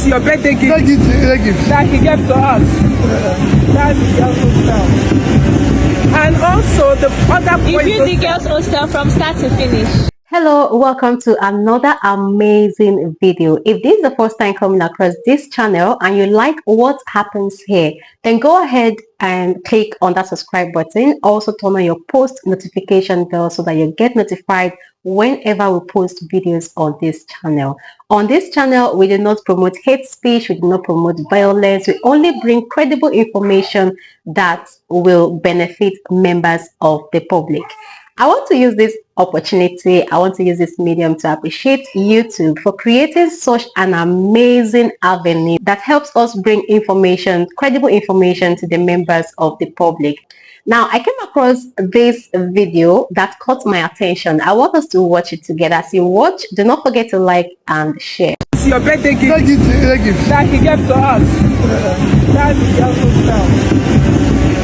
is your birthday gift. Gift. That he gave to us. That's the girls' hostel. And also the other boys. Review the girls' hostel from start to finish. Hello, welcome to another amazing video. If this is the first time coming across this channel and you like what happens here, then go ahead and click on that subscribe button. Also turn on your post notification bell so that you get notified whenever we post videos on this channel. On this channel, we do not promote hate speech, we do not promote violence, we only bring credible information that will benefit members of the public. I want to use this opportunity, I want to use this medium to appreciate YouTube for creating such an amazing avenue that helps us bring information, credible information to the members of the public. Now, I came across this video that caught my attention. I want us to watch it together. As you watch, do not forget to like and share. It's your birthday gift. Gift. That he gave to us. That's the girls' hostel.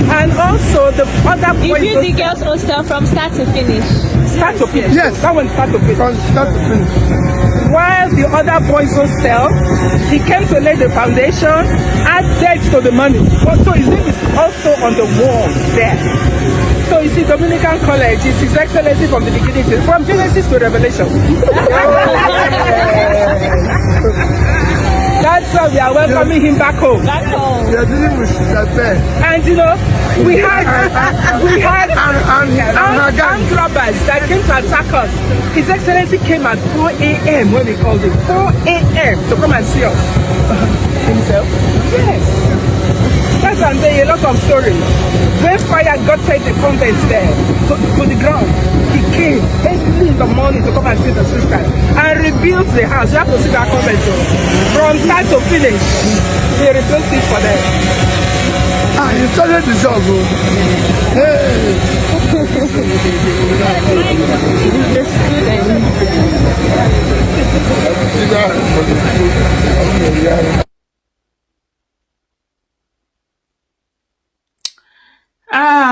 And also the other boys. Review the girls' hostel from start to finish. Start to finish. Yes. That one start to finish. From start to finish. While the other boys hostel, he came to lay the foundation, add dates to the money. So his name is also on the wall there. So you see, Dominican College is His Excellency from the beginning, from Genesis to Revelation. That's why we are welcoming him back home. Back home. You're dealing with that there. And you know, we had armed robbers that came to attack us. His Excellency came at 4 a.m. when we called him. 4 a.m. to come and see us. Himself? Yes. That's and there a lot of stories. When fire got the contents there to the ground, he came early in the morning to come and see the sisters and rebuilt the house. You have to see that comment. From start to finish, he rebuilt it for them. You started the job, bro. Hey.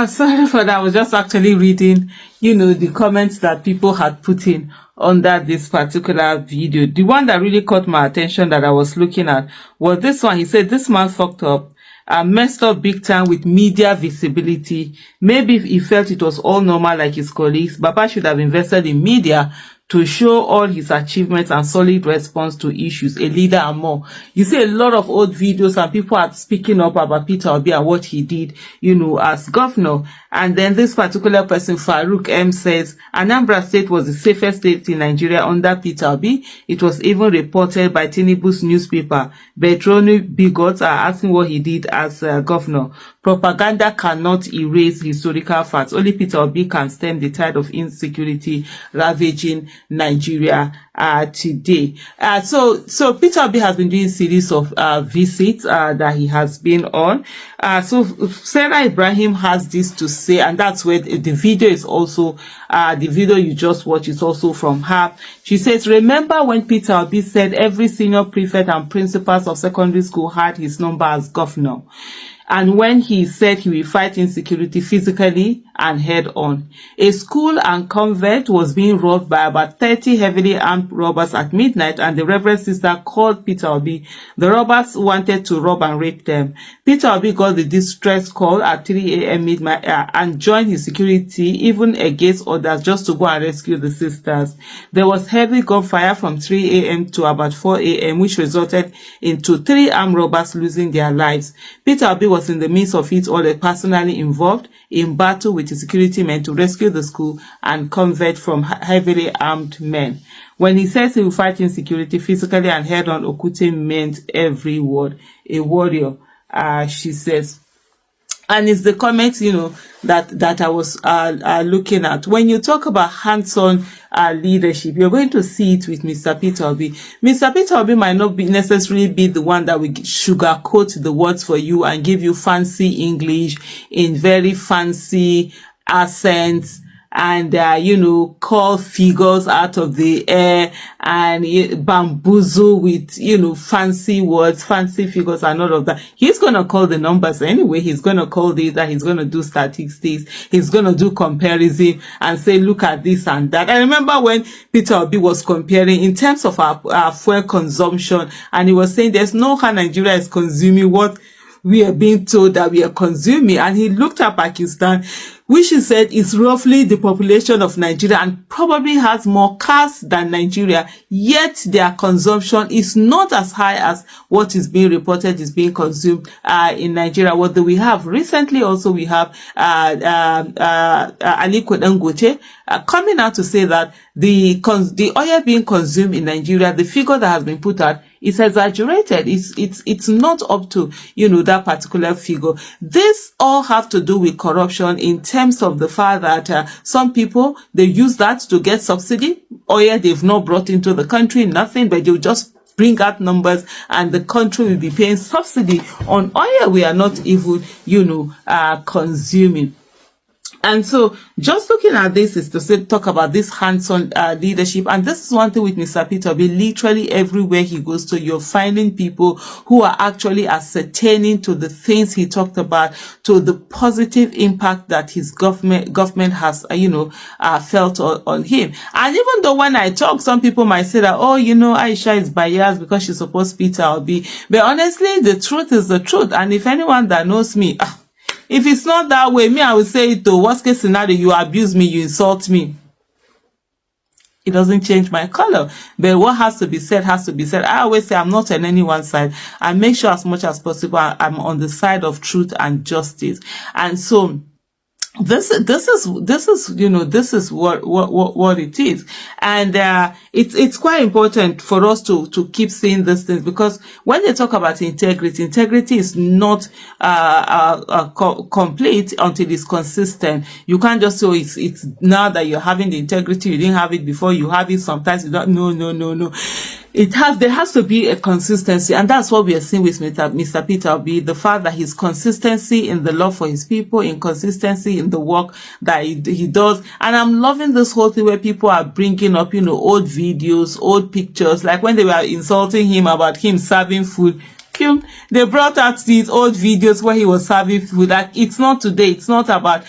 Sorry for that. I was just actually reading, the comments that people had put in under this particular video. The one that really caught my attention that I was looking at was this one. He said, this man fucked up, messed up big time with media visibility. Maybe he felt it was all normal like his colleagues. Baba should have invested in media to show all his achievements and solid response to issues, a leader and more. You see a lot of old videos and people are speaking up about Peter Obi and what he did, as governor. And then this particular person, Farouk M, says, Anambra State was the safest state in Nigeria under Peter Obi. It was even reported by Tinubu's newspaper. Betroni bigots are asking what he did as governor. Propaganda cannot erase historical facts. Only Peter Obi can stem the tide of insecurity ravaging Nigeria today. So Peter Obi has been doing series of visits that he has been on. So Sarah Ibrahim has this to say, and that's where the video is also, the video you just watched is also from her. She says, remember when Peter Obi said every senior prefect and principals of secondary school had his number as governor? And when he said he will fight insecurity physically and head on. A school and convent was being robbed by about 30 heavily armed robbers at midnight, and the Reverend Sister called Peter Obi. The robbers wanted to rob and rape them. Peter Obi got the distress call at 3 a.m. midnight and joined his security even against orders just to go and rescue the sisters. There was heavy gunfire from 3 a.m. to about 4 a.m. which resulted into 3 armed robbers losing their lives. Peter Obi was in the midst of it all, personally involved in battle with the security men to rescue the school and convert from heavily armed men. When he says he will fight insecurity physically and head on, Okute meant every word. A warrior, she says. And it's the comments, that I was looking at. When you talk about hands-on leadership, you're going to see it with Mr. Peter Obi. Mr. Peter Obi might not necessarily be the one that will sugarcoat the words for you and give you fancy English in very fancy accents and call figures out of the air and bamboozle with fancy words, fancy figures, and all of that. He's gonna call the numbers anyway. He's gonna call data. He's gonna do statistics. He's gonna do comparison and say, look at this and that. I remember when Peter Obi was comparing in terms of our fuel consumption, and he was saying there's no how Nigeria is consuming what we are being told that we are consuming. And he looked at Pakistan, which he said is roughly the population of Nigeria and probably has more cars than Nigeria, yet their consumption is not as high as what is being reported is being consumed in Nigeria. What do we have? Recently also we have Aliko Dangote coming out to say that the oil being consumed in Nigeria, the figure that has been put out, it's exaggerated. It's not up to that particular figure. This all have to do with corruption in terms of the fact that some people, they use that to get subsidy. Oil they've not brought into the country, nothing, but they'll just bring out numbers and the country will be paying subsidy on oil we are not even consuming. And so just looking at this is to talk about this hands-on leadership. And this is one thing with Mr. Peter Obi. Literally everywhere he goes to, you're finding people who are actually ascertaining to the things he talked about, to the positive impact that his government has, felt on him. And even though when I talk, some people might say that, Aisha is biased because she supports Peter Obi. But honestly, the truth is the truth. And if anyone that knows me, if it's not that way, I will say it though. Worst case scenario, you abuse me, you insult me. It doesn't change my color. But what has to be said has to be said. I always say I'm not on anyone's side. I make sure as much as possible I'm on the side of truth and justice. And so this is what it is. And it's quite important for us to keep saying these things, because when they talk about integrity is not complete until it's consistent. You can't just say it's now that you're having the integrity, you didn't have it before, you have it sometimes, you don't. No. There has to be a consistency, and that's what we are seeing with Mr. Peter Obi, the fact that his consistency in the love for his people, inconsistency in the work that he does. And I'm loving this whole thing where people are bringing up, old videos, old pictures, like when they were insulting him about him serving food. They brought out these old videos where he was serving food. Like, it's not today. It's not about,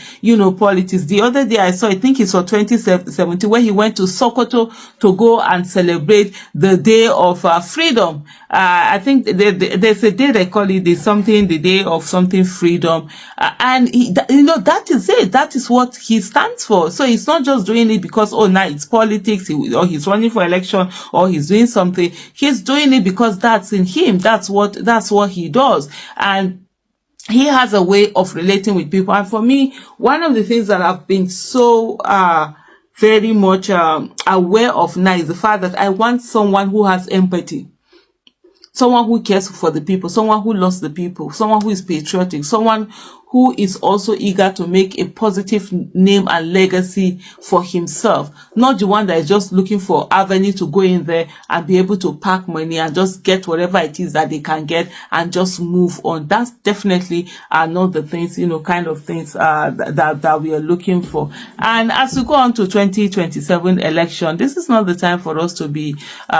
politics. The other day I saw, I think it's for 2017, where he went to Sokoto to go and celebrate the day of freedom. I think there's a day they call it the day of something freedom. And that is it. That is what he stands for. So he's not just doing it because, now it's politics, or he's running for election, or he's doing something. He's doing it because that's in him. That's what he does. And he has a way of relating with people. And for me, one of the things that I've been so very much aware of now is the fact that I want someone who has empathy, someone who cares for the people, someone who loves the people, someone who is patriotic, someone who is also eager to make a positive name and legacy for himself, not the one that is just looking for avenue to go in there and be able to pack money and just get whatever it is that they can get and just move on. That's definitely not the things, kind of things that we are looking for. And as we go on to 2027 election, this is not the time for us to be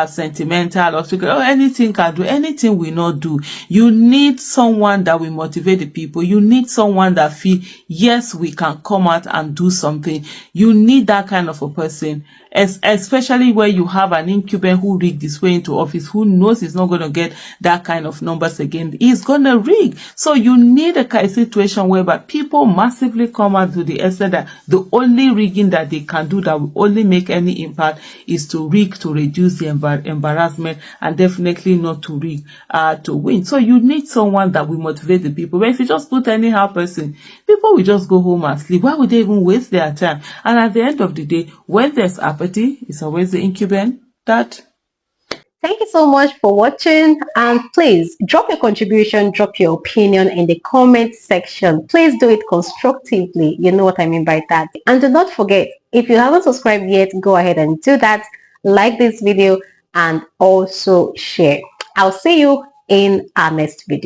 sentimental or to go, anything can do, anything will not do. You need someone that will motivate the people. You need someone that feel, yes, we can come out and do something. You need that kind of a person, especially where you have an incumbent who rigged his way into office, who knows he's not going to get that kind of numbers again. He's going to rig. So you need a situation whereby people massively come out to the extent that the only rigging that they can do that will only make any impact is to rig, to reduce the embarrassment, and definitely not to rig to win. So you need someone that will motivate the people. But if you just put anyhow person, people will just go home and sleep. Why would they even waste their time? And at the end of the day, when there's apathy, it's always the incumbent that. Thank you so much for watching, and please drop your contribution, drop your opinion in the comment section. Please do it constructively. You know what I mean by that. And do not forget, if you haven't subscribed yet, go ahead and do that. Like this video and also share. I'll see you in our next video.